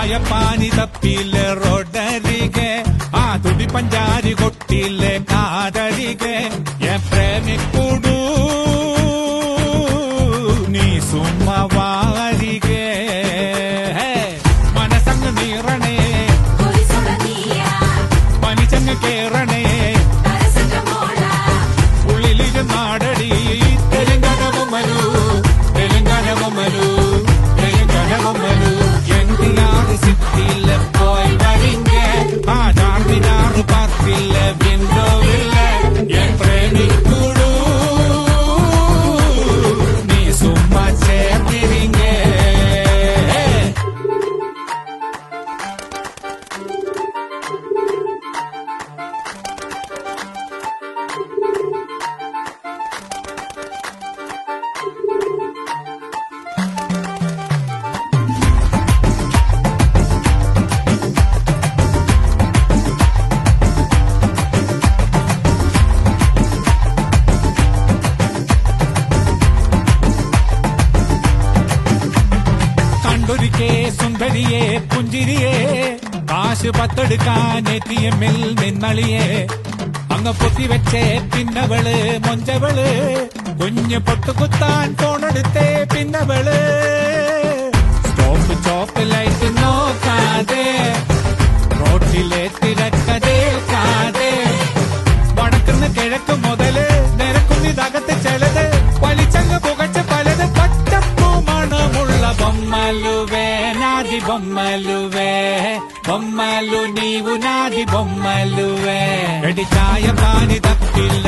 ചായ പാനി തപ്പിലെ റോഡരികെ ആ തുടി പഞ്ചാരി കൊട്ടിലെ കാതരികെ പ്രേമിക്കൂടൂ നീ സുമ്മവാരികെ മനസ്സങ്ങ് നീറണേ പനിച്ചങ്ങ് കേറണേ ഉള്ളിലിരുന്നാടടി തെലുങ്കാന ബൊമ്മലു തെലുങ്കാന ബൊമ്മലു തെലുങ്കാന ബൊമ്മലു എൻടിആർ സിറ്റിയിലെ പോയി വരിങ്ങ ആ ചാർമിനാർ പാർക്കിലെ വിൻഡോവിലെ എൻ പ്രേമിക്കൂടൂ നീ സുമ്മ ചേർന്നിരിങ്ങ കണ്ടൊരിക്കേ സുന്ദരിയെ പുഞ്ചിരിയെ കാശ് പത്തെടുക്കാൻ എത്തിയമ്മിൽ നിന്നളിയെ അങ്ങ് പൊത്തിവെച്ചേ പിന്നവള് മൊഞ്ചവള് കുഞ്ഞ് പൊട്ടുകുത്താൻ ഫോണെടുത്തേ പിന്നവള് സ്റ്റോപ്പ് ചോപ്പ് ലൈറ്റ് നോക്കാതെ റോട്ടിലെ തിരക്കതേൽക്കാതെ വടക്കുന്ന് കിഴക്ക് മുതല് നിരക്കുന്നിതകത്ത് ചിലത് വലിച്ചങ്ങ് പുകച്ച് പലത് പച്ചപ്പൂ മണമുള്ള బొమ్మలువే నాది బొమ్మలువే బొమ్మలు నీవు నాది బొమ్మలువే ఎడి ఛాయ పాని తప్పిల్ల